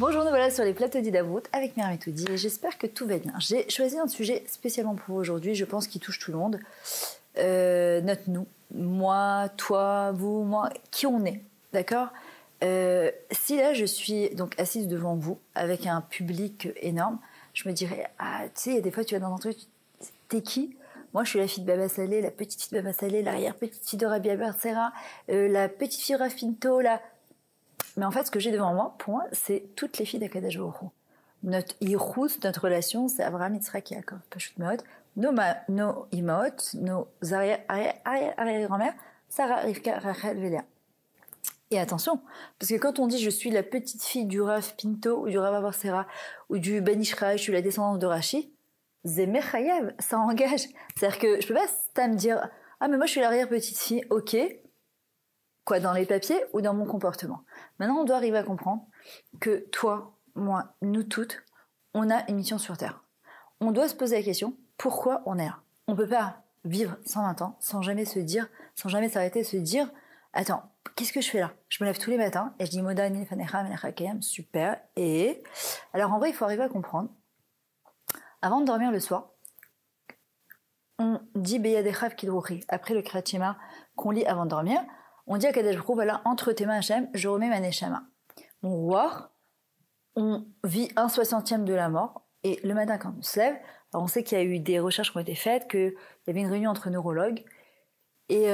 Bonjour, nous voilà sur les plateaux d'Hidabrut avec Myriam Etoudi et j'espère que tout va bien. J'ai choisi un sujet spécialement pour vous aujourd'hui, je pense qu'il touche tout le monde. Notre nous, moi, toi, vous, moi, qui on est, d'accord. Si là je suis donc assise devant vous avec un public énorme, je me dirais, ah tu sais, il y a des fois tu vas dans un truc, t'es qui? Moi je suis la fille de Baba Salé, la petite fille de Baba Salé, l'arrière-petite fille de Rabia Bersera, la petite fille de Rafinto, la... Mais en fait, ce que j'ai devant moi, pour moi, c'est toutes les filles d'Akadash Baruch Hu. Notre Yichus, notre relation, c'est Abraham, Yitzhak et Yaakov. Pashut Maot. Nos imaot, nos arrière-grand-mères, Sarah, Rivka, Rachel, Léa. Et attention, parce que quand on dit je suis la petite fille du Rav Pinto, ou du Rav Bersera, ou du Ben Ishraï, je suis la descendante de Rashi, Zemer Chayav, ça engage. C'est-à-dire que je peux pas me dire, ah mais moi je suis l'arrière-petite fille, ok. Quoi, dans les papiers ou dans mon comportement. Maintenant, on doit arriver à comprendre que toi, moi, nous toutes, on a une mission sur Terre. On doit se poser la question, pourquoi on est là? On peut pas vivre 120 ans sans jamais se dire, sans jamais s'arrêter et se dire, attends, qu'est-ce que je fais là? Je me lève tous les matins et je dis Moda Ani Fanecha Menecha Kayam, super. Et alors en vrai, il faut arriver à comprendre. Avant de dormir le soir, on dit Beyadechav Kidruchi, après le Kriyat Shema qu'on lit avant de dormir. On dit à Kadesh Baruch Hu, voilà, entre tes mains Hachem, je remets ma neshama. Mon roi, on vit 1/60e de la mort, et le matin quand on se lève, alors on sait qu'il y a eu des recherches qui ont été faites, qu'il y avait une réunion entre neurologues, et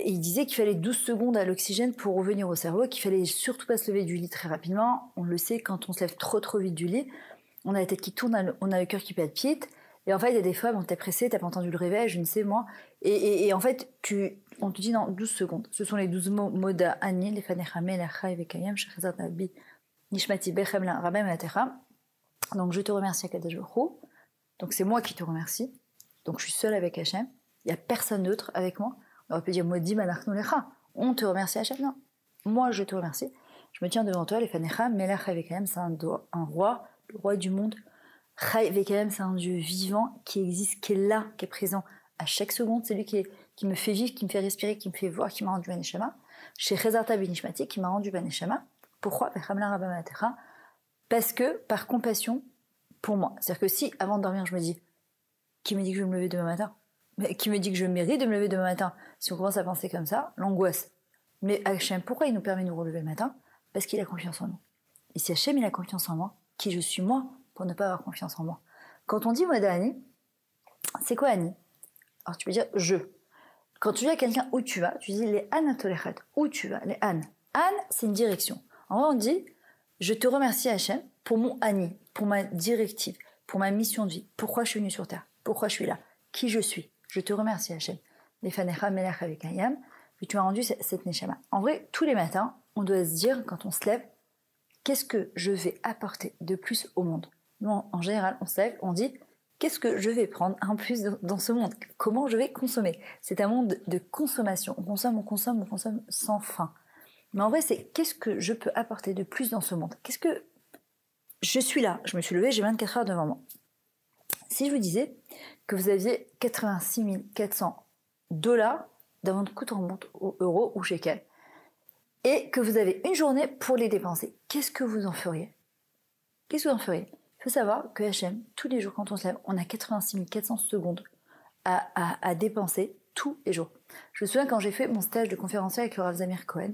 il disait qu'il fallait 12 secondes à l'oxygène pour revenir au cerveau, qu'il fallait surtout pas se lever du lit très rapidement. On le sait, quand on se lève trop vite du lit, on a la tête qui tourne, on a le cœur qui palpite, et en fait, il y a des fois, bon, t'es pressé, t'as pas entendu le réveil, je ne sais moi. Et en fait, on te dit dans 12 secondes. Ce sont les 12 mots Moda Ani, les Fanechame, la Chai, Vekayam, Shechazat Nabi, Nishmati, Bechem, la Rabem, Atera. Donc, je te remercie, Akadosh Baruch Hu. Donc, c'est moi qui te remercie. Donc, je suis seule avec Hachem. Il n'y a personne d'autre avec moi. On aurait pu dire Modi, Manachnu, Lecha. On te remercie, Hachem. Non. Moi, je te remercie. Je me tiens devant toi, les Fanecham, Melech, Vekayam, c'est un roi, le roi du monde. Chai Vekayam, c'est un Dieu vivant qui existe, qui est là, qui est présent à chaque seconde. C'est lui qui me fait vivre, qui me fait respirer, qui me fait voir, qui m'a rendu Baneshama. Chez Chezarta Binishmati, qui m'a rendu Baneshama. Pourquoi? Parce que, par compassion pour moi. C'est-à-dire que si, avant de dormir, je me dis, qui me dit que je vais me lever demain matin? Mais qui me dit que je mérite de me lever demain matin? Si on commence à penser comme ça, l'angoisse. Mais Hachem, pourquoi il nous permet de nous relever le matin? Parce qu'il a confiance en nous. Et si Hachem, il a confiance en moi, qui je suis moi, pour ne pas avoir confiance en moi. Quand on dit Moda Ani, c'est quoi Ani? Alors tu peux dire je. Quand tu dis à quelqu'un où tu vas, tu dis les Anatolechet, où tu vas, les An. An, c'est une direction. En vrai, on dit je te remercie Hachem pour mon Ani, pour ma directive, pour ma mission de vie. Pourquoi je suis venue sur Terre? Pourquoi je suis là? Qui je suis? Je te remercie Hachem. Les Fanecha Melech avec Ayam, puis tu m'as rendu cette Neshama. En vrai, tous les matins, on doit se dire, quand on se lève, qu'est-ce que je vais apporter de plus au monde? Nous, en général, on se lève, on dit qu'est-ce que je vais prendre en plus dans ce monde? Comment je vais consommer? C'est un monde de consommation. On consomme sans fin. Mais en vrai, c'est qu'est-ce que je peux apporter de plus dans ce monde? Qu'est-ce que je suis là? Je me suis levée, j'ai 24 heures devant moi. Si je vous disais que vous aviez 86 400 $ dans votre compte en banque au euro ou shekel et que vous avez une journée pour les dépenser, qu'est-ce que vous en feriez? Qu'est-ce que vous en feriez? Il faut savoir que Hachem, tous les jours quand on se lève, on a 86 400 secondes à dépenser tous les jours. Je me souviens quand j'ai fait mon stage de conférencier avec le Rav Zamir Cohen,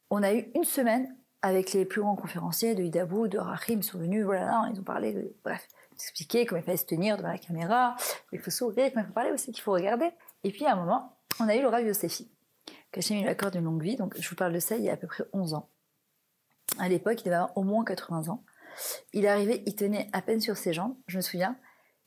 on a eu une semaine avec les plus grands conférenciers de Hidabou, de Rachim, ils sont venus, voilà, ils ont parlé, bref, ils expliquaient comment il fallait se tenir devant la caméra, il faut sourire, comment il faut parler aussi, qu'il faut regarder. Et puis à un moment, on a eu le Rav Yossefi, qu'Hachem lui accorde une longue vie, donc je vous parle de ça il y a à peu près 11 ans. À l'époque, il devait avoir au moins 80 ans. Il est arrivé, il tenait à peine sur ses jambes, je me souviens,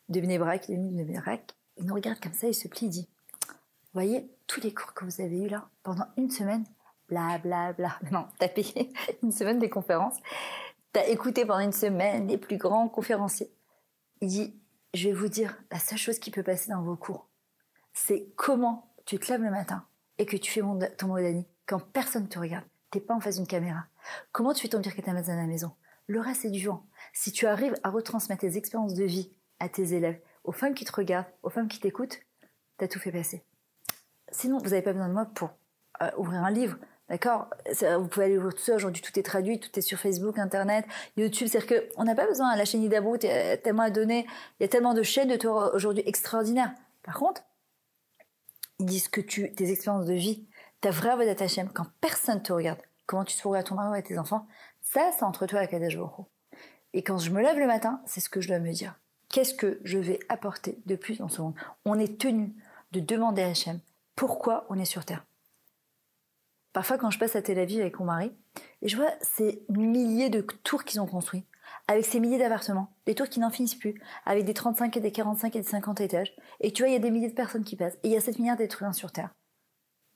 de Bnei Brak, il est venu de Bnei Brak, il nous regarde comme ça, il se plie, il dit « Vous voyez, tous les cours que vous avez eus là, pendant une semaine, bla bla bla, non, t'as payé une semaine des conférences, t'as écouté pendant une semaine les plus grands conférenciers. » Il dit « Je vais vous dire, la seule chose qui peut passer dans vos cours, c'est comment tu te lèves le matin et que tu fais ton modani quand personne te regarde, t'es pas en face d'une caméra. Comment tu fais ton birkat hamazon à la maison? Le reste, c'est du vent. Si tu arrives à retransmettre tes expériences de vie à tes élèves, aux femmes qui te regardent, aux femmes qui t'écoutent, t'as tout fait passer. Sinon, vous n'avez pas besoin de moi pour ouvrir un livre. D'accord? Vous pouvez aller voir tout ça, aujourd'hui tout est traduit, tout est sur Facebook, Internet, YouTube, c'est-à-dire qu'on n'a pas besoin, la chaîne Idabou, il y a tellement à donner, il y a tellement de chaînes de toi aujourd'hui extraordinaires. Par contre, ils disent que tes expériences de vie, ta vraie voie d'Hachem, quand personne te regarde, comment tu te pourrais à ton mari ou à tes enfants, ça, c'est entre toi et Kadosh Baruch Hu. Et quand je me lève le matin, c'est ce que je dois me dire. Qu'est-ce que je vais apporter de plus dans ce monde? On est tenu de demander à Hachem pourquoi on est sur Terre. Parfois, quand je passe à Tel Aviv avec mon mari, et je vois ces milliers de tours qu'ils ont construits, avec ces milliers d'appartements, des tours qui n'en finissent plus, avec des 35 et des 45 et des 50 étages, et tu vois, il y a des milliers de personnes qui passent, et il y a 7 milliards d'êtres humains sur Terre.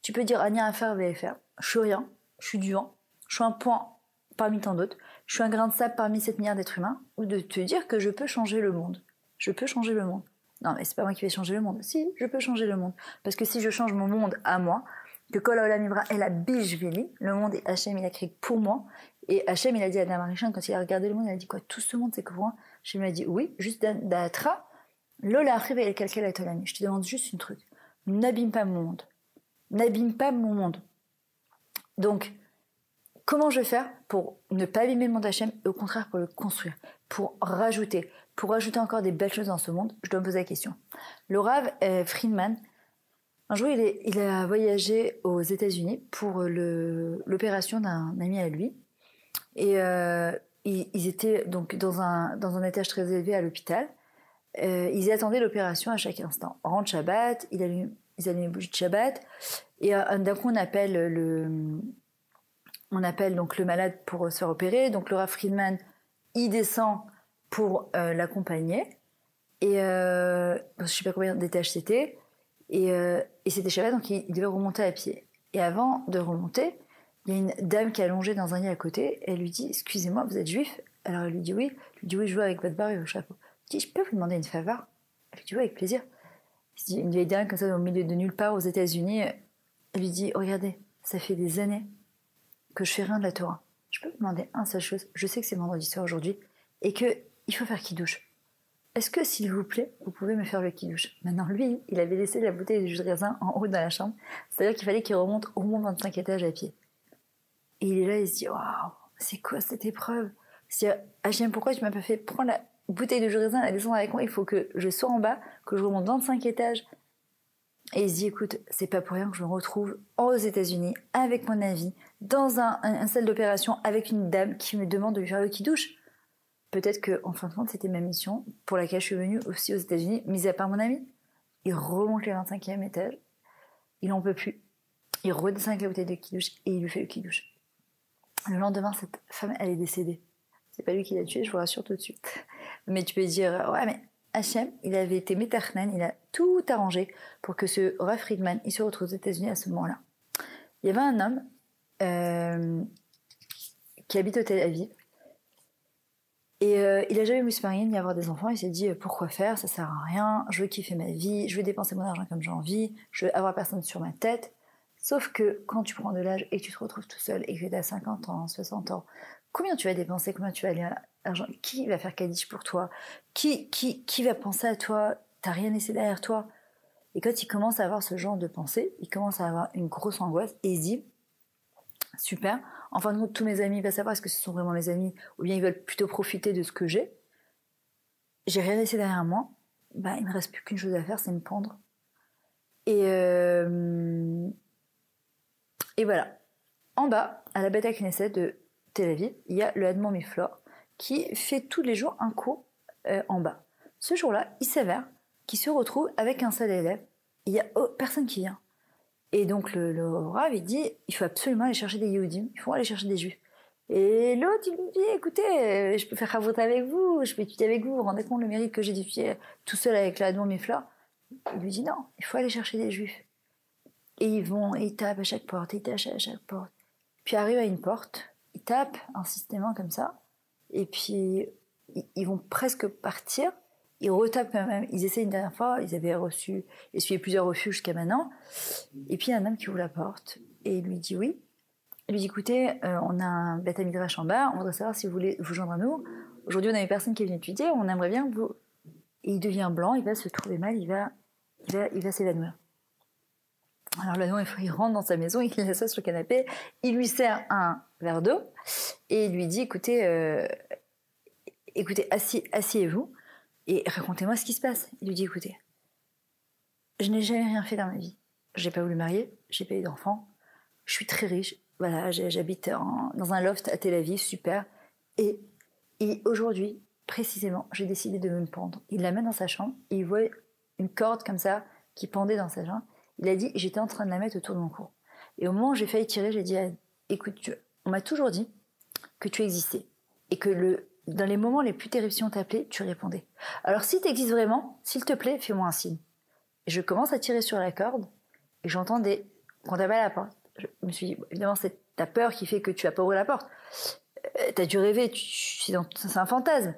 Tu peux dire, Ania, à faire, VFR. Je suis rien, je suis du vent, je suis un point parmi tant d'autres, je suis un grain de sable parmi 7 milliards d'êtres humains, ou de te dire que je peux changer le monde. Je peux changer le monde. Non, mais c'est pas moi qui vais changer le monde. Si, je peux changer le monde. Parce que si je change mon monde à moi, que Kol Haolam Nivra est la Bishvili, le monde est Hachem, il a créé pour moi. Et Hachem, il a dit à Adam Arishon, quand il a regardé le monde, il a dit quoi? Tout ce monde, c'est que pour moi. Hachem lui a dit oui, juste d'Atra, Lola Arrive et quelqu'un à Tolami. Je te demande juste un truc. N'abîme pas mon monde. N'abîme pas mon monde. Donc, comment je vais faire pour ne pas abîmer le monde Hachem et au contraire pour le construire, pour rajouter encore des belles choses dans ce monde? Je dois me poser la question. Le Rav Friedman, un jour, il a voyagé aux États-Unis pour l'opération d'un ami à lui. Et ils étaient donc dans un étage très élevé à l'hôpital. Ils y attendaient l'opération à chaque instant. On rentre Shabbat, ils allument les bougies de Shabbat. Et d'un coup, on appelle donc le malade pour se faire opérer. Donc le Rav Friedman, il descend pour l'accompagner. Et je ne sais pas combien d'étages c'était. Et c'était Shabbat, donc il devait remonter à pied. Et avant de remonter, il y a une dame qui est allongée dans un lit à côté. Et elle lui dit, excusez-moi, vous êtes juif? Alors elle lui dit oui. Elle lui dit oui, je joue avec votre barre et vos chapeaux. Il dit, je peux vous demander une faveur? Elle lui dit oui, avec plaisir. Il dit, une vieille dame comme ça au milieu de nulle part aux États-Unis. Elle lui dit, regardez, ça fait des années que je fais rien de la Torah. Je peux vous demander une seule chose? Je sais que c'est vendredi soir aujourd'hui et qu'il faut faire kidouche. Est-ce que, s'il vous plaît, vous pouvez me faire le kidouche? Maintenant, lui, il avait laissé la bouteille de jus de raisin en haut dans la chambre. C'est-à-dire qu'il fallait qu'il remonte au moins 25 étages à pied. Et il est là, il se dit, waouh, c'est quoi cette épreuve? C'est-à-dire, Hachem, pourquoi tu m'as pas fait prendre la bouteille de jus de raisin, la descendre avec moi? Il faut que je sois en bas, que je remonte 25 étages. Et il se dit, écoute, c'est pas pour rien que je me retrouve aux États-Unis avec mon avis, dans un salle d'opération avec une dame qui me demande de lui faire le kidouche. Peut-être qu'en fin de compte, c'était ma mission pour laquelle je suis venue aussi aux États-Unis, mis à part mon ami. Il remonte le 25e étage, il n'en peut plus. Il redescend avec la bouteille de kidouche et il lui fait le kidouche. Le lendemain, cette femme, elle est décédée. C'est pas lui qui l'a tuée, je vous rassure tout de suite. Mais tu peux dire, ouais, mais Hachem, il avait été métachnen, il a tout arrangé pour que ce Rav Friedman, il se retrouve aux États-Unis à ce moment-là. Il y avait un homme qui habite au Tel Aviv. Et il a jamais voulu se marier ni avoir des enfants. Il s'est dit pourquoi faire, ça sert à rien, je veux kiffer ma vie, je veux dépenser mon argent comme j'ai envie, je veux avoir personne sur ma tête. Sauf que quand tu prends de l'âge et que tu te retrouves tout seul et que tu as 50 ans, 60 ans, combien tu vas dépenser, combien tu vas aller à l'argent? Qui va faire Kaddish pour toi? Qui va penser à toi? T'as rien laissé derrière toi. Et quand il commence à avoir ce genre de pensée, il commence à avoir une grosse angoisse et il se dit super, en fin de compte, tous mes amis vont savoir est-ce que ce sont vraiment mes amis ou bien ils veulent plutôt profiter de ce que j'ai. J'ai rien laissé derrière moi. Bah, il ne me reste plus qu'une chose à faire, c'est me pendre. Et voilà. En bas, à la Beth Knesset de Tel Aviv, il y a le Admon Miflor qui fait tous les jours un cours en bas. Ce jour-là, il s'avère qu'il se retrouve avec un seul élève. Il n'y a personne qui vient. Et donc le Rav, il dit, il faut absolument aller chercher des Yehudim, il faut aller chercher des Juifs. Et l'autre, il lui dit, écoutez, je peux faire Chavot avec vous, je peux étudier avec vous, vous rendez compte le mérite que j'ai d'étudier tout seul avec l'Admon Miflor? Il lui dit, non, il faut aller chercher des Juifs. Et ils vont, et ils tapent à chaque porte, ils tapent à chaque porte. Puis arrivent à une porte, ils tapent insistément comme ça, et puis ils vont presque partir. Ils retapent quand même, ils essaient une dernière fois, ils avaient essuyé plusieurs refus jusqu'à maintenant. Et puis il y a un homme qui ouvre la porte et il lui dit oui. Il lui dit écoutez, on a un Beth Midrash en bas, on voudrait savoir si vous voulez vous joindre à nous. Aujourd'hui on a une personne qui est venue étudier, on aimerait bien que vous. Et il devient blanc, il va se trouver mal, il va s'évanouir. Alors là, non, il rentre dans sa maison, il s'assoit sur le canapé, il lui sert un verre d'eau et il lui dit, écoutez, asseyez-vous et racontez-moi ce qui se passe. Il lui dit, écoutez, je n'ai jamais rien fait dans ma vie. J'ai pas voulu marier, j'ai pas eu d'enfant, je suis très riche, voilà, j'habite dans un loft à Tel Aviv, super. Et aujourd'hui, précisément, j'ai décidé de me pendre. Il la met dans sa chambre et il voit une corde comme ça qui pendait dans sa jambe. Il a dit, j'étais en train de la mettre autour de mon cou. Et au moment où j'ai failli tirer, j'ai dit, écoute, on m'a toujours dit que tu existais. Et que dans les moments les plus terribles, si on t'appelait, tu répondais. Alors si tu existes vraiment, s'il te plaît, fais-moi un signe. Et je commence à tirer sur la corde et j'entends qu'on tape à la porte. Je me suis dit, évidemment, c'est ta peur qui fait que tu vas pas ouvrir la porte. T'as dû rêver, c'est un fantasme.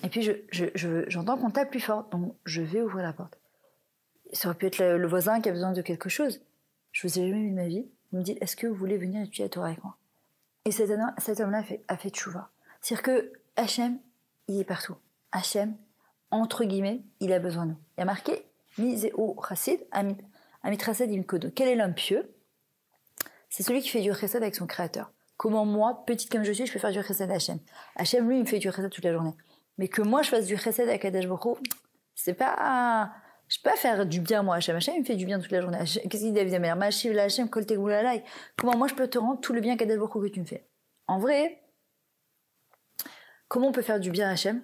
Et puis j'entends qu'on tape plus fort, donc je vais ouvrir la porte. Ça aurait pu être le voisin qui a besoin de quelque chose. Je vous ai jamais vu de ma vie. Il me dit, est-ce que vous voulez venir étudier la Torah avec moi? Et cet homme-là a fait tchouva. C'est-à-dire que Hachem, il est partout. Hachem, entre guillemets, il a besoin de nous. Il y a marqué, Miseo Chassid, Amit Chassid Imkodo. Quel est l'homme pieux? C'est celui qui fait du chesed avec son créateur. Comment moi, petite comme je suis, je peux faire du chesed à Hachem? Hachem, lui, il me fait du chesed toute la journée. Mais que moi, je fasse du chesed à Kadesh Baruch Hu, c'est pas... Je peux pas faire du bien, moi, Hachem. Hachem, il me fait du bien toute la journée. Qu'est-ce qu'il dit, David Amer? Machiv la Hachem, kol tegoulalai. Comment moi, je peux te rendre tout le bien Kadesh Baruch Hu que tu me fais? En vrai, comment on peut faire du bien à Hachem?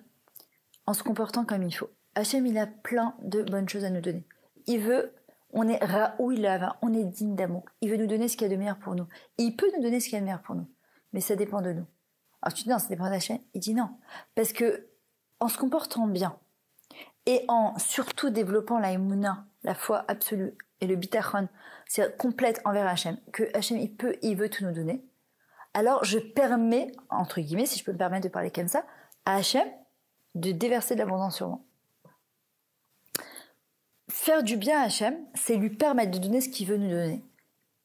En se comportant comme il faut. Hachem, il a plein de bonnes choses à nous donner. Il veut... On est raoui lava, on est digne d'amour. Il veut nous donner ce qu'il y a de meilleur pour nous. Il peut nous donner ce qu'il y a de meilleur pour nous. Mais ça dépend de nous. Alors tu dis non, ça dépend d'Hachem. Il dit non. Parce que en se comportant bien et en surtout développant la émouna, la foi absolue et le bitachon, c'est complète envers Hachem, que Hachem il veut tout nous donner. Alors je permets, entre guillemets, si je peux me permettre de parler comme ça, à Hachem de déverser de l'abondance sur moi. Faire du bien à Hachem, c'est lui permettre de donner ce qu'il veut nous donner.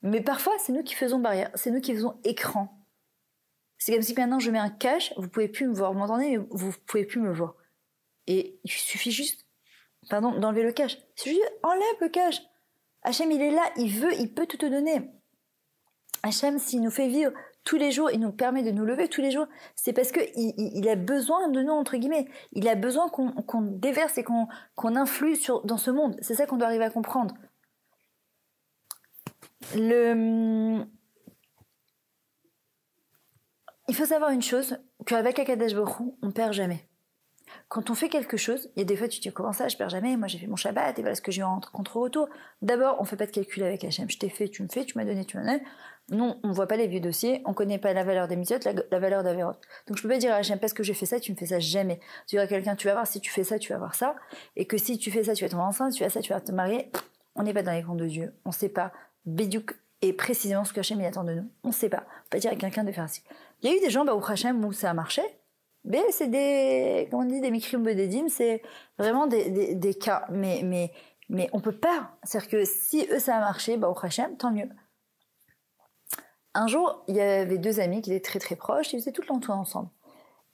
Mais parfois, c'est nous qui faisons barrière, c'est nous qui faisons écran. C'est comme si maintenant je mets un cache, vous pouvez plus me voir, vous m'entendez, mais vous pouvez plus me voir. Et il suffit juste, d'enlever le cache. C'est juste, enlève le cache. Hachem, il est là, il peut tout te donner. Hachem, s'il nous fait vivre tous les jours, il nous permet de nous lever tous les jours, c'est parce que il a besoin de nous, entre guillemets. Il a besoin qu'on déverse et qu'on influe dans ce monde. C'est ça qu'on doit arriver à comprendre. Il faut savoir une chose, qu'avec Akadosh Baruch Hu, on perd jamais. Quand on fait quelque chose, il y a des fois tu te dis comment ça, je perds jamais, moi j'ai fait mon Shabbat et voilà ce que j'ai eu en contre-retour. D'abord, on fait pas de calcul avec Hachem. Je t'ai fait, tu me fais, tu m'as donné, tu m'en donnes. Non, on voit pas les vieux dossiers, on connaît pas la valeur des mitzvot, la valeur d'Averot. Donc je peux pas dire à Hachem parce que j'ai fait ça, tu me fais ça, jamais. Tu diras à quelqu'un, tu vas voir, si tu fais ça, tu vas voir ça, et que si tu fais ça, tu vas tomber enceinte, si tu fais ça, tu vas te marier. On n'est pas dans les comptes de Dieu, on sait pas bédiouk et précisément ce que Hachem il attend de nous. On sait pas. On peut pas dire à quelqu'un de faire ça. Il y a eu des gens, au Hachem, où ça a marché. Mais c'est des mikrim bededim, c'est vraiment des cas. Mais on peut pas. C'est-à-dire que si eux ça a marché, au Hachem, tant mieux. Un jour, il y avait deux amis qui étaient très très proches, ils faisaient tout l'entour ensemble.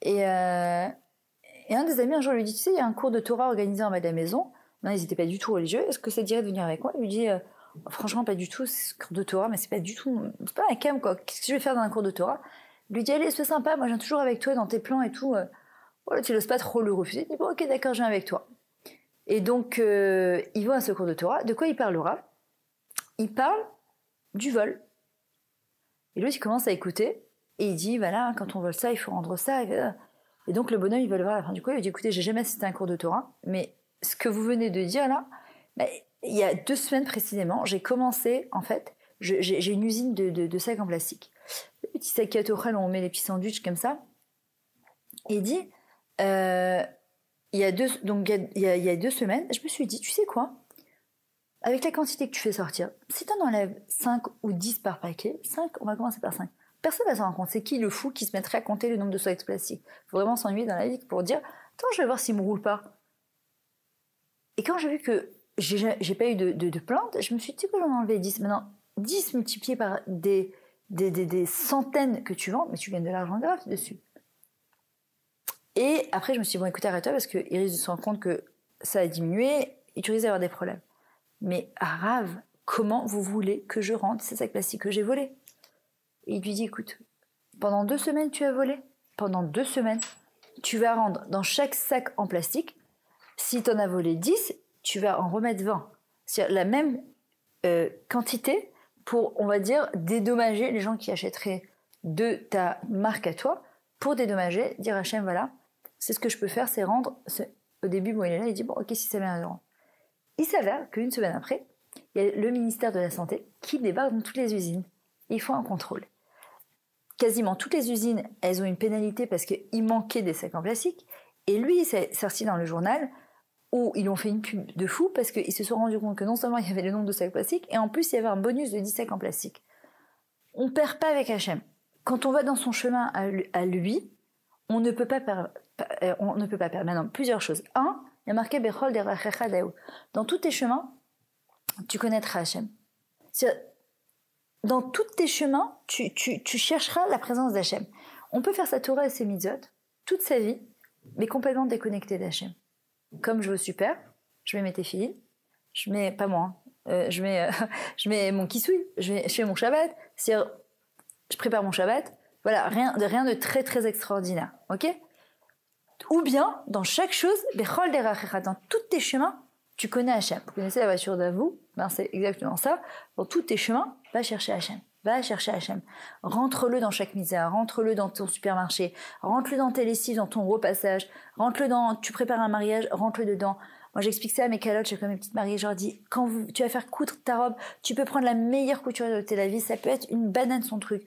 Et un des amis un jour lui dit, tu sais, il y a un cours de Torah organisé en bas de la maison. Non, ils n'étaient pas du tout religieux. Est-ce que ça te dirait de venir avec moi? Il lui dit, franchement, pas du tout, c'est ce cours de Torah, mais c'est pas du tout, c'est pas un cam, quoi. Qu'est-ce que je vais faire dans un cours de Torah? Il lui dit, allez, sois sympa, moi je viens toujours avec toi dans tes plans et tout. Voilà, tu n'oses pas trop le refuser. Il dit, bon, ok, d'accord, je viens avec toi. Et donc, ils vont à ce cours de Torah. De quoi il parlera? Il parle du vol. Et lui, il commence à écouter. Et il dit, voilà, quand on vole ça, il faut rendre ça. Et donc, le bonhomme, il va le voir à la fin du cours. Il lui dit, écoutez, j'ai jamais assisté à un cours de Torah, mais ce que vous venez de dire là, il y a 2 semaines précisément, j'ai commencé, en fait, j'ai une usine de sacs en plastique. Des petits sacs à Torah, on met les petits sandwichs comme ça. Et il dit, il y a 2 semaines, je me suis dit, tu sais quoi? Avec la quantité que tu fais sortir, si tu en enlèves 5 ou 10 par paquet, 5, on va commencer par 5. Personne ne va s'en rendre compte. C'est qui le fou qui se mettrait à compter le nombre de sacs plastiques? Il faut vraiment s'ennuyer dans la vie pour dire, attends, je vais voir s'il me roule pas. Et quand j'ai vu que j'ai pas eu de plainte, je me suis dit, que j'en ai enlevé 10. Maintenant, 10 multiplié par des centaines que tu vends, mais tu gagnes de l'argent grave dessus. Et après, je me suis dit, bon, écoute, arrête-toi parce qu'il risque de se rendre compte que ça a diminué et tu risques d'avoir des problèmes. Mais Rav, comment vous voulez que je rende ces sacs plastiques que j'ai volés? Et il lui dit, écoute, pendant 2 semaines, tu as volé. Pendant 2 semaines, tu vas rendre dans chaque sac en plastique. Si tu en as volé 10, tu vas en remettre 20. C'est-à-dire la même quantité pour, on va dire, dédommager les gens qui achèteraient de ta marque à toi, pour dédommager, dire à Hachem, voilà, c'est ce que je peux faire, c'est rendre... Au début, bon, il est là, il dit, bon, ok, si ça vient à rendre. Il s'avère qu'une semaine après, il y a le ministère de la Santé qui débarque dans toutes les usines. Ils font un contrôle. Quasiment toutes les usines, elles ont une pénalité parce qu'il manquait des sacs en plastique. Et lui, il s'est sorti dans le journal où ils ont fait une pub de fou parce qu'ils se sont rendus compte que non seulement il y avait le nombre de sacs plastiques, et en plus il y avait un bonus de 10 sacs en plastique. On ne perd pas avec Hachem. Quand on va dans son chemin à lui, on ne peut pas perdre. Maintenant, plusieurs choses. Un, il y a marqué Bechol derachecha daou. Dans tous tes chemins, tu connaîtras Hachem. Dans tous tes chemins, tu chercheras la présence d'Hachem. On peut faire sa Torah et ses mitzvot toute sa vie, mais complètement déconnecté d'Hachem. Comme je veux super, je mets mes téfilines, je mets, pas moi, je mets mon kisouille, je fais mon Shabbat, c'est-à-dire, je prépare mon Shabbat, voilà, rien de très très extraordinaire, ok? Ou bien, dans chaque chose, dans tous tes chemins, tu connais Hachem. Vous connaissez la voiture d'Avou? Ben, c'est exactement ça. Dans tous tes chemins, va chercher Hachem. Va chercher Hachem. Rentre-le dans chaque misère, rentre-le dans ton supermarché, rentre-le dans tes lessives, dans ton repassage, rentre-le dans, tu prépares un mariage, rentre-le dedans. Moi, j'explique ça à mes calottes, j'ai quand même une petite mariée, je leur dis, quand tu vas faire coudre ta robe, tu peux prendre la meilleure couturière de Tel Aviv, ça peut être une banane son truc.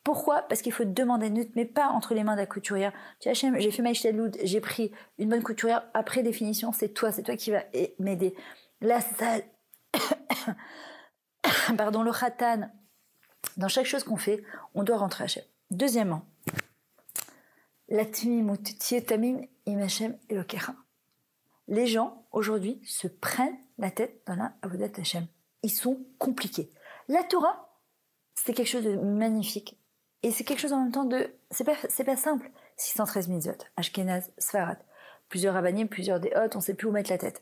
Pourquoi? Parce qu'il faut te demander, ne te mets pas entre les mains de la couturière. Tu vois, Hachem, j'ai fait ma Ishtadlout, j'ai pris une bonne couturière, après définition, c'est toi qui vas m'aider. La salle, pardon, le khatan, dans chaque chose qu'on fait, on doit rentrer à Hachem. Deuxièmement, la tmimut, tiye tamim im Hachem elokecha. Les gens, aujourd'hui, se prennent la tête dans la avodat Hachem. Ils sont compliqués. La Torah, c'était quelque chose de magnifique. Et c'est quelque chose en même temps de... C'est pas simple. 613 mitzvot, Ashkenaz, Sfarad. Plusieurs rabbanim, plusieurs déotes, on ne sait plus où mettre la tête.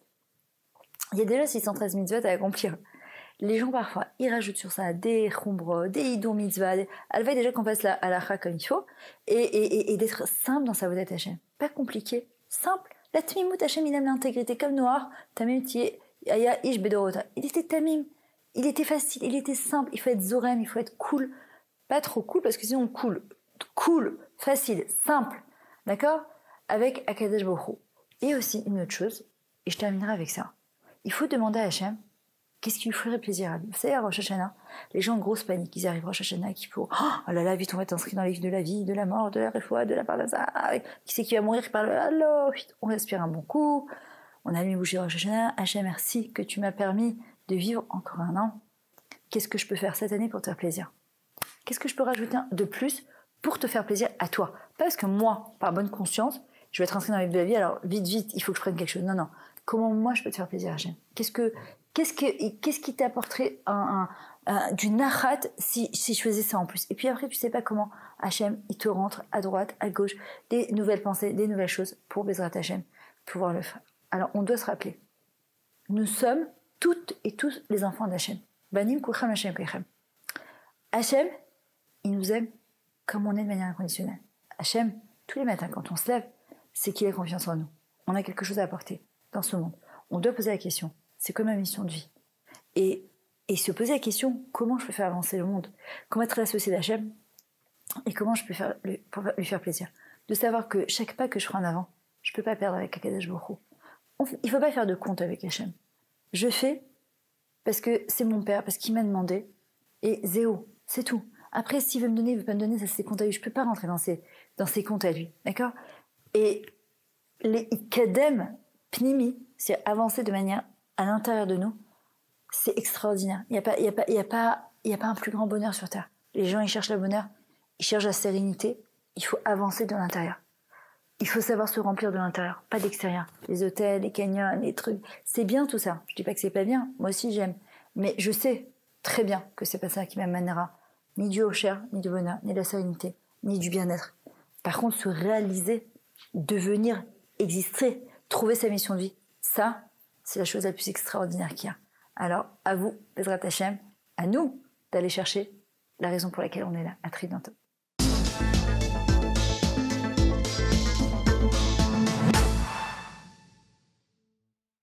Il y a déjà 613 mitzvot à accomplir. Les gens, parfois, ils rajoutent sur ça des chumbro, des idou mitzvah. Elle va déjà qu'on fasse la halakha comme il faut. Et d'être simple dans sa avodat Hachem. Pas compliqué. Simple. La tmimut Hachem, il aime l'intégrité. Comme Noir, tamim tiye aya ish bedorota. Il était tamim. Il était facile. Il était simple. Il faut être zorem. Il faut être cool. Pas trop cool parce que sinon on coule. Cool, facile, simple. D'accord? Avec Akadosh Baruch Hu. Et aussi une autre chose, et je terminerai avec ça. Il faut demander à Hachem qu'est-ce qui lui ferait plaisir à lui. Vous savez, à Rosh Hashanah, les gens en grosse panique, ils arrivent à Rosh Hashanah qui pour oh là là, vite on va être inscrit dans les livres de la vie, de la mort, de la réfoua, de la parnasa. Qui c'est qui va mourir, qui parle allô, on respire un bon coup. On a mis bouger Rosh Hashanah. Hachem, merci que tu m'as permis de vivre encore un an. Qu'est-ce que je peux faire cette année pour te faire plaisir? Qu'est-ce que je peux rajouter de plus pour te faire plaisir à toi? Pas parce que moi, par bonne conscience, je vais être inscrit dans les livres de la vie, alors vite, il faut que je prenne quelque chose. Non. Comment moi je peux te faire plaisir, Hachem? Qu'est-ce qui t'apporterait du nachat si je faisais ça en plus? Et puis après, tu sais pas comment Hachem, il te rentre à droite, à gauche, des nouvelles pensées, des nouvelles choses pour Bezrat Hachem, pouvoir le faire. Alors, on doit se rappeler. Nous sommes toutes et tous les enfants d'Hachem. Banim kuchem Hachem kuchem. Hachem, il nous aime comme on est de manière inconditionnelle. Hachem, tous les matins, quand on se lève, c'est qu'il a confiance en nous. On a quelque chose à apporter dans ce monde. On doit poser la question, c'est quoi ma mission de vie? Et se poser la question, comment je peux faire avancer le monde? Comment être l'associé d'Hachem? Et comment je peux pour lui faire plaisir? De savoir que chaque pas que je prends en avant, je ne peux pas perdre avec Akadosh Baruch Hu. Il ne faut pas faire de compte avec Hachem. Je fais parce que c'est mon père, parce qu'il m'a demandé, et zéro, c'est tout. Après, s'il veut me donner, il veut pas me donner, ça c'est ses comptes à lui. Je peux pas rentrer dans ses comptes à lui, d'accord? Et les kadem pnimi, c'est avancer de manière à l'intérieur de nous, c'est extraordinaire. Il y a pas un plus grand bonheur sur terre. Les gens, ils cherchent le bonheur, ils cherchent la sérénité. Il faut avancer de l'intérieur. Il faut savoir se remplir de l'intérieur, pas d'extérieur. Les hôtels, les canyons, les trucs, c'est bien tout ça. Je dis pas que c'est pas bien. Moi aussi j'aime, mais je sais très bien que c'est pas ça qui m'amènera ni du haut-cher, ni du bonheur, ni de la sérénité, ni du bien-être. Par contre, se réaliser, devenir, exister, trouver sa mission de vie, ça, c'est la chose la plus extraordinaire qu'il y a. Alors, à vous, Bezrat Hashem, à nous d'aller chercher la raison pour laquelle on est là. À très bientôt.